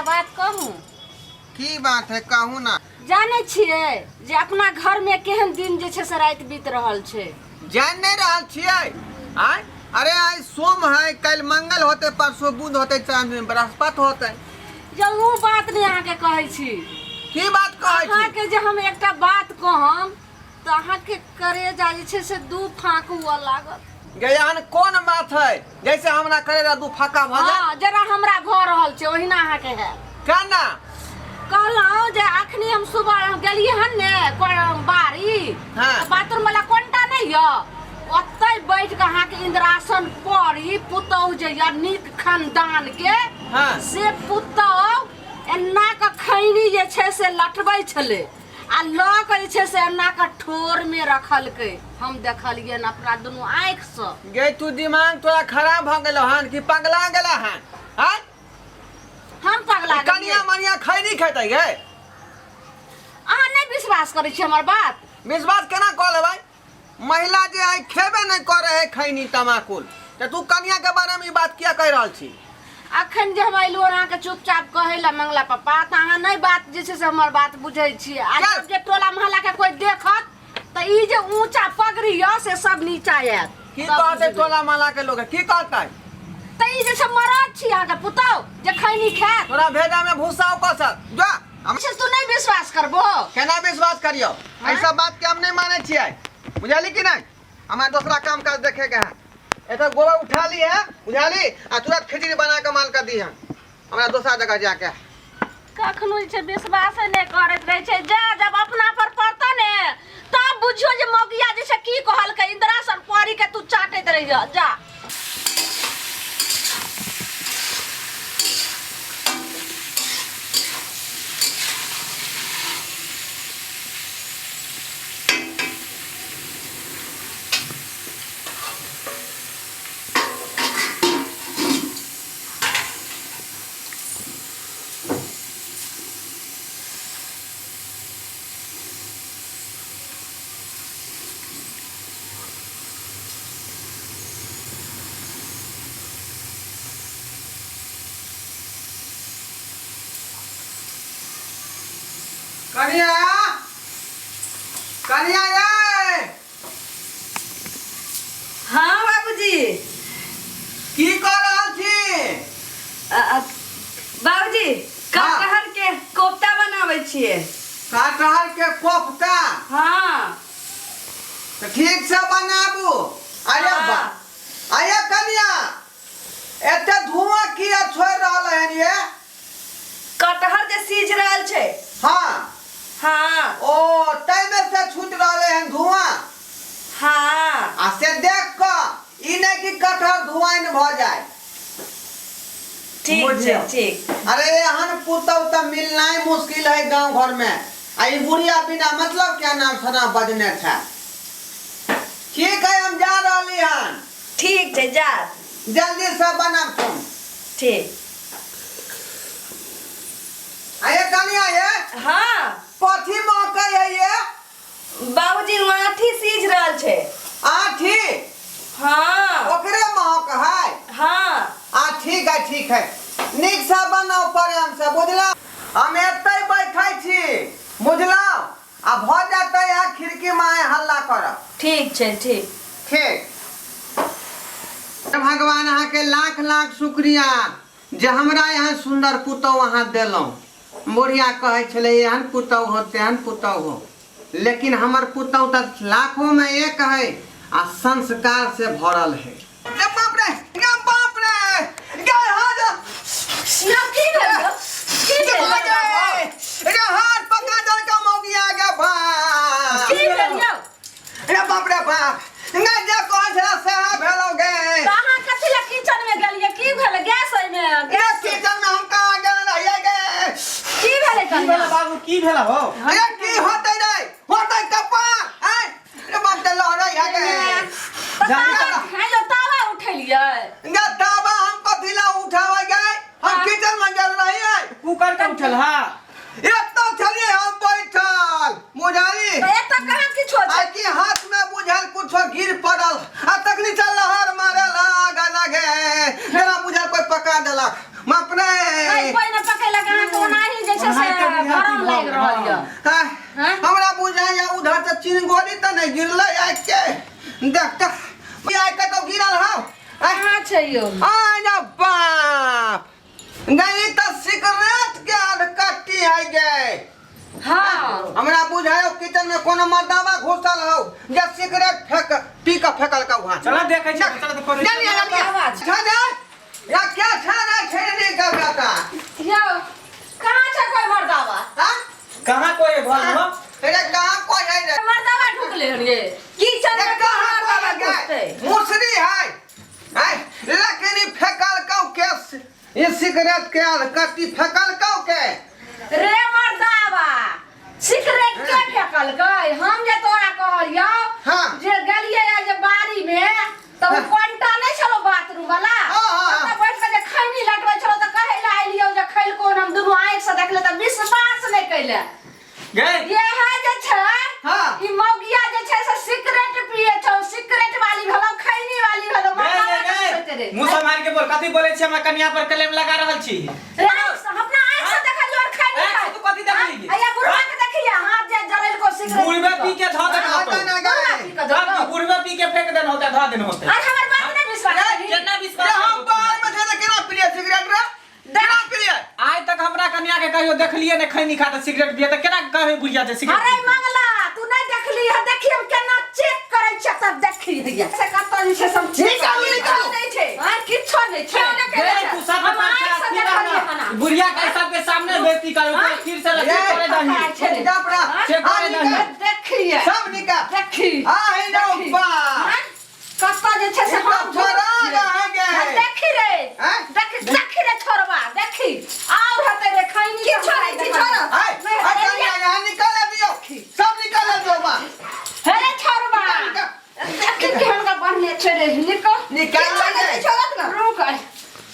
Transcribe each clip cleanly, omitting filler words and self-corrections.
एकटा बात कहूँ। की बात है कहू ना। जाने छिए जे अपना घर में केहन दिन जे छे से रात बीत रहल छे। जान नहीं रहल छिए आय अरे आज सोम है कल मंगल होते परसों बुध होते चांद में बृहस्पति होते। जब वो बात नहीं आके कहै छी। की बात कहै छी? अहाँ के जे हम एकटा बात कहम तो अहाँ के करेजा जे छे से दू फाक हुआ लागत। गयान कौन बात है जैसे हमरा करेगा दू फाका भ जाए। हां जरा हमरा घर रहल छे ओहिना अहाँ के है केना कहलौ जे अखनी हम सुबह गेलिए हन ने बारी हाँ। बाथरूम वाला कोंटा नहीं य ओतै बैठ के अहाँ के इंद्रासन पड़ी पुतौ जे या नीक खानदान के हाँ। से पुतौ एना के खैनी जे छे से लटबै छले आ ल के जे छे से एना के ठोर में रखल के हम देखलिए न अपना दोनों आंख से। गे तू दिमाग तोरा खराब भ गेलो हन कि पगला गेला हन? हां हम पगला गेलिए। कनिया मनिया खैनी खेतै गे? अहाँ नहीं विश्वास करै छी हमर बात? विश्वास केना क लेबै? महिला जे आई खेबे नहीं करे है खैनी तमाकुल त तू कनिया के बारे में ई बात किया कह रहल छी? अखन जे हम अइलो अहाँ के चुपचाप कहेला मंगला पापा त अहाँ नहीं बात जे छे से हमर बात बुझै छी। आ जब जे टोला मोहल्ला के कोई देखत त ई जे ऊंचा पगड़ी य से सब नीचा आयत। की कहते टोला मोहल्ला के लोग की कहतै? त ई जे सब मरद छी अहाँ के पुतौ जे खैनी खात तोरा भेजा में भूसा कसत जा हमसे तू नहीं विश्वास करबो। केना विश्वास करियो? ऐसा बात के हम नहीं माने छियै बुझाली कि नहीं? हमारा दूसरा काम काज देखे के है। एतो गोबर उठा ली है बुझाली आ तुरंत खिचड़ी बना के माल कर दी है हमरा दूसरा जगह जाके। कखनो जे छे विश्वास नहीं करत रहे छे जा जब अपना पर पड़ता ने तब बुझियो जे मौगिया जे छे की कहल के इंद्रासन पड़ी के तू चाटैत रही जा। कनिया कनिया ये हाँ बाबूजी। की कर रहल छी? बाबूजी कटहर के कोफ्ता बनावे छिए। कटहर के कोफ्ता? हाँ तो ठीक से बनाबू। अरे हाँ। बा अरे कनिया एते धुआं किया छोड़ रहल है ये? कटहर जे सीझ रहल छे। हाँ हाँ ओ तै में से छूट रहले हैं धुआं। हाँ आ से देख क ई नहीं कि कटहर धुआं न भ जाए। ठीक बुझियो। है ठीक। अरे एहन पुतौ त मिलना ही मुश्किल है गांव घर में। आ ई बुढ़िया बिना मतलब क्या नाम सना बजने था। ठीक है हम जा रहली हन। ठीक है जा जल्दी से बना तुम। ठीक। आये कनिया ये हाँ कथी महकै है ये? बाबूजी आठी सीझ रहल छे। आठी? हाँ ओकरे महक है? हाँ आ ठीक है नीक से बनाओ प्रेम से बुझला। हम एतै बैठै छी बुझला आ भ जातै आ खिड़की में हल्ला करब। ठीक छे ठीक। ठीक भगवान अहाँ के लाख लाख शुक्रिया जे हमरा यहाँ सुंदर पुतौ अहाँ देलौ। बुढ़िया कहे छले एहन पुतौ हो तेहन पुतौ हो लेकिन हमर पुतौ त लाखों में एक है आ संस्कार से भरल है। बाप रे क्या हाथ ना की भेल रे हाथ पकड़ा दल का मौगी आ गया बा। की भेल यौ? रे बाप रे बाप ना जे कह छला से भेलो गे। कहां कथि ला किचन में गेलिए की भेल गैस में गैस किचन में हम कहां गेल रहिए गे? की भेले की भेला बाबू की भेला हो? अरे की होतै रे? होतै कपा हैं? रे बाप दे लहरै है गे। है जो तावा उठेलिए गे ताबा हम कथि ला उठावे गे? हम किचन में गेल रहिए। कुकर के उठल हा। एतो छलिए हम बैठल मुजारी। तो एत कहां किछो आ छै? की हाथ में बुझल कुछो गिर पड़ल आ तखनी चल लहर मारे लाग लगे। जरा बुझल कोई पका देलक। बाप रे कई कोई न पकेला कहां को नाही जैसे से गरम लाग रहल य हां हमरा बुझाया उधर से चिंगोरी त नहीं गिरले आइ के देख त आइ के तो गिरल हौ कहां छै यो आइ ना बाप नहीं तो सिगरेट के अधकट्टी है गए हां हमरा बुझायो किचन में कोनो मर्दावा घुसल हौ जे सिगरेट फेंक पी के फेकल का वहां चला देखे छी चला तो करे जल्दी छाना या क्या छाना छेड़ने का बेटा यो कहां छै कोई मर्दावा हां कहां कोई घर हो अरे कहां कोई है रे मर्दावा ढुकले हन ये किचन में कहां मर्दावा कोई घुसते है मुसरी है लेकिन ई फेकल का केस ये सिगरेट के अधकट्टी फेकल का के रे मर्दावा सिगरेट के फेकल गई हम जे तोरा कहलियो हां जे गेलिए जे बारी में तो कोंटा नहीं छलो बाथरूम वाला त बैठ के जे खैनी लटबै छलो त कहे ला आइलियो जे खैल को हम दुनु आंख से देखले त विश्वास नहीं कैले गए ये है जे छै हां ई मौगिया जे छै से सिगरेट पिए छौ सिगरेट वाली भलो खैनी वाली भलो गए मुंह से मार के बोल कथि बोले छी हमरा कन्या पर क्लेम लगा रहल छी रे अपना आंख से देखलियो और खैनी ए तू कथि देखली अया बुढ़वा के देखिया हाथ जे जरल को सिगरेट बुढ़वे पी के ध देन होतो ना गए तब बुढ़वे पी के फेंक देन होता ध देन होता और हमर बात नहीं विश्वास करी केना विश्वास हम बाहर में थे केना पिए सिगरेट रे केना पिए आज तक हमरा कन्या के कहियो देखलिए ने खैनी खाता सिगरेट पिए त केना कहे बुझिया जे सिगरेट अरे मंगला तू नहीं देखली है देखी हम केना चेक करे छ तब देखी है से कत जे छै सब निकाल नहीं छै हां किछो नहीं छै तू सब बुढ़िया के सबके सामने बेइज्जती करो फिर से लगे करे दही जबरा चेक करे दही देखिए सब निकाल देखी आई नो बा कत जे छै से हम छोरा रह गए देखी रे देखी रे छोरवा देखी और हते रे खैनी के छोरा आई कन्या निकाल दियो सब निकाल दियो बा हे छोरवा देखी के हमरा बहने छै रे निकाल निकाल ना रुक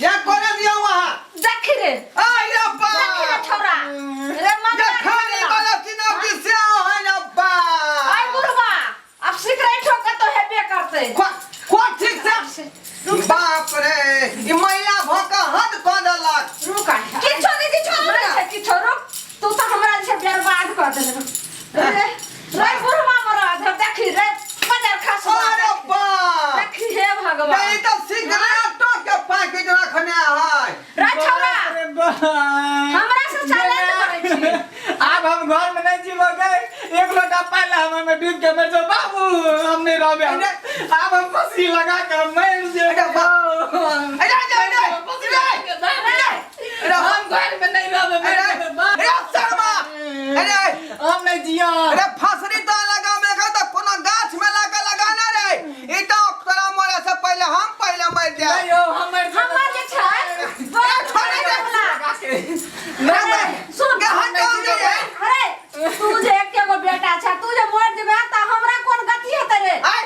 या करे दियो वहां देखी रे आई नो बा देखी रे छोरा रे ये खाने वाला चिनो की से है ना बा आई बुढ़वा अब सिगरेट हो के तो हेबे करते को ठीक से बाप रे ये महिला भोका हद कर देलक रुक किछो नहीं किछो रुक तू तो हमरा से बर्बाद कर देले रे बुढ़वा मरा देखी रे बजर खास अरे बा देखी हे भगवान नहीं तो सिगरेट के पैकेट रखने है रे छोरा हमरा से चैलेंज करे छी अब हम घर में नहीं जीवो गए एक लोटा पाला हम में डूब के मर जाओ बाबू हम नहीं रहबे अब हम फांसी लगा के मर जाएगा हम घर में नहीं रहबे हम नहीं जियो अरे फांसी तो लगा में तो कोनो गाछ में लगाना रे ई तो तोरा मरे से पहले हम पहले मर जाए नहीं हो हमर जे छै बड़ा छोड़े देला नहीं सुन के हटो रे अरे तू जे एकेगो बेटा छ तू जे मर जेबे त हमरा कोन गति हेते रे आई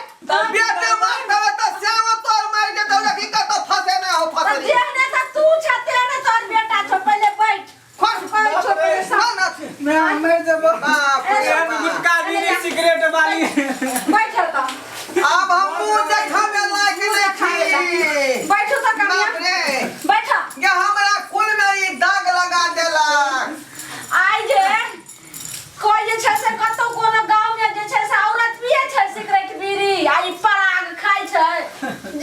बेटे मार देबे तो श्याम तोर मार के तो की का तो फंसे ना हो फंसे जेहने त तू छते ने तोर बेटा छ पहले बैठ खोल छोटे ना मैं मर जाबो बाप रे गुटका बीड़ी सिगरेट वाली बैठ त अब हम मुंह देखावे लायक नहीं छी बैठ त बाप कमिया रे बैठ ये हमरा कुल में ई दाग लगा देलक आई जे कोई जे छै से कतो कोनो गांव में जे छै से औरत पिए छै सिगरेट बीड़ी आई पराग खाय छै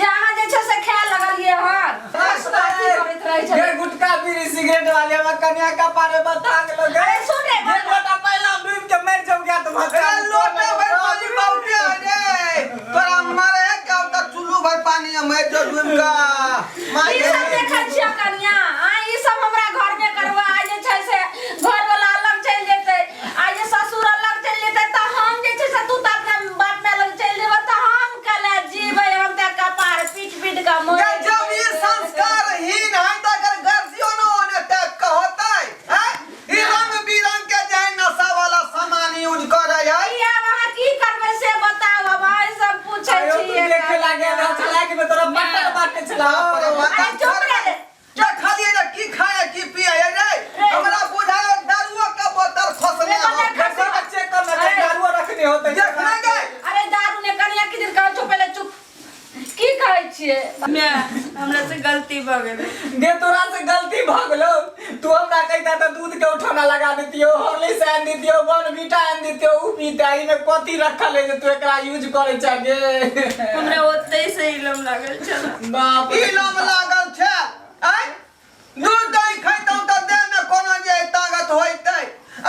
जहां जे छै से खाय लगलिए हन बस बाती करैत रहै छै ये गुटका बीड़ी सिगरेट वाले हम कन्या का पारे बता गेलो अरे सुन रे ये लोटा पहला डूब के मर जाओ क्या तुम अरे लोटे भर पानी बहुते रे तोरा मरे क्या तो चुल्लू भर पानी में मैं जो डूब का मार ई सब देखै छियै कन्या आ ई सब हमरा घर में करवा आ जे छै से घर वाला अलग चल जेतै आ जे ससुर अलग चल जेतै त हम जे छै से तू त अपना बाप में अलग चल जेबै त हम कले जीबै हम त कपार पीट पीट के मर ये जब ये संस्कारहीन है तो अगर गर्जियो न होने तक का होता है ये रंग बिरंग के जाए नशा वाला सामान यूज करे है ये वहां की करबै से बताओ भाई सब पूछै आयो तू छियै देखे लागे ना चला के मैं तोरा पट्टा बाटे चला अरे चुप रे क्या खाली रे की खाए की पिए रे हमरा बुझाए दारुओ का बोतल खोसने हो कैसे बच्चे का मैं दारू रखने होते देखना गए अरे दारू ने कनिया की दिन कहै छौ पहले चुप की कहै छियै मैं हमरा से गलती भ गेलै दे तोरा से गलती मिठाई में कथी रखल है जे तू एकरा यूज करे चाहे हमरा ओते से इलम लागल चल बाप रे। ई लोम लागल छै आय दूध दही खैतौ त देह में कोनो जे ताकत होइतै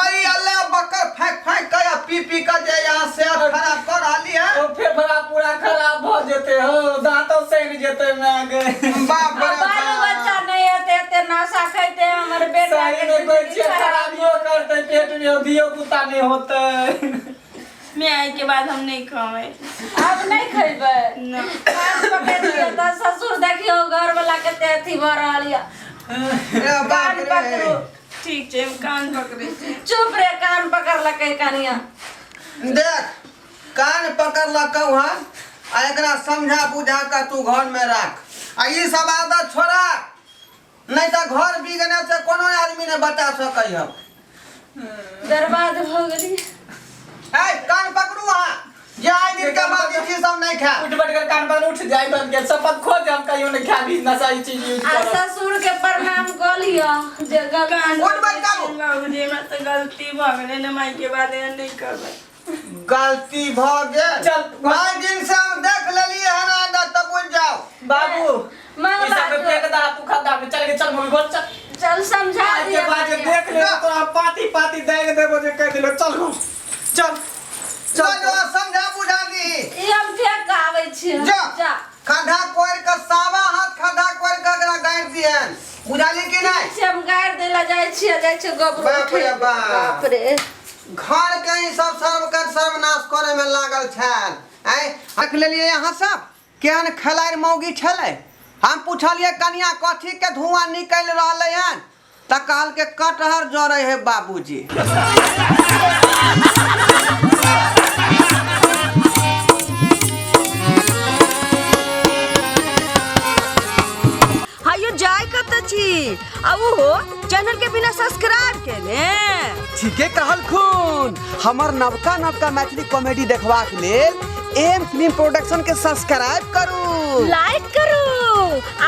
आई अल्लाह बकर फेंक फेंक के पी पी के जे यहाँ सेहत खराब कर रहली है ओ फेफड़ा पूरा खराब भ जेते हो दांतों सड़ जेते मागे बाप रे बाल बच्चा बाप नहीं होते ते नशा खैते हमर बेटा सही में कोई चीज खराबियो करते पेट में दियो कुत्ता नहीं होते मैं आई के बाद हम नहीं खावे अब नहीं खैबे ना कान पकड़ दियो त ससुर देखियो घर वाला के अथी भ रहल या रे बाप कान रे पकड़ो ठीक छै हम कान पकड़े छी चुप रे कान पकड़ लकै कनिया देख कान पकड़ लकौ हन आ एकरा समझा बुझा के तू घर में राख आ ई सब आदत छोड़ा नहीं तो घर बिगने से कोनो आदमी ने बता सकै हम बर्बाद हो गेली ए कान पकड़ू हां जे आई दिन के बाद ई चीज सब नहीं खा उठ बैठ कर कान पर उठ जाए बन के शपथ खो दे हम कहियो नहीं खा भी नशा ई चीज यूज आ करो ससुर के प्रणाम क लियो जे कान उठ बैठ काबू। बाबूजी हमरा तो गलती भ गेलै न माई के बाद एहन नहीं करबै गलती भ गेल चल। आई दिन से हम देख लेली हन आदत तो बुझ जाओ बाबू मांग ई सब बात फेंक दा तू खा दा चल के चल मम्मी बोल चल चल समझा आज के दिया बाद जे देख ले तो पाती पाती देख देबो जे कह दिलो चल घुम चल चल समझा बुझा दी ई हम फेंक के आबै छी जा जा खड्डा कोड़ के सावा हाथ खड्डा कोड़ के एकरा गाड़ दियन बुझाली कि नहीं से हम गाड़ देला जाइ छी गोबर बाप रे बाप। बाप रे घर के ही सब सर्वनाश करे में लागल छल ऐ रख लेलिए यहाँ सब केहन खलार मौगी छले हम पूछलिए कनिया कथी के धुआं निकल रहले हन त कहल के कटहर जरे है बाबूजी हायो जाय कत छी अब हो चैनल के बिना सब्सक्राइब केने ठीके कहल खून हमर नवका नवका मैथिली कॉमेडी देखबाक लेल एम फिल्म प्रोडक्शन के सब्सक्राइब करू लाइक करू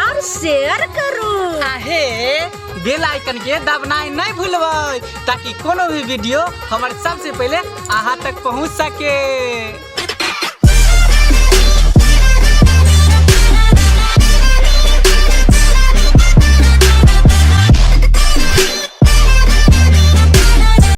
और शेयर करू आहे बेल आइकन के दबनाई नहीं भूलबै ताकि कोनो भी वीडियो हमारे सबसे पहले अहाँ तक पहुंच सके।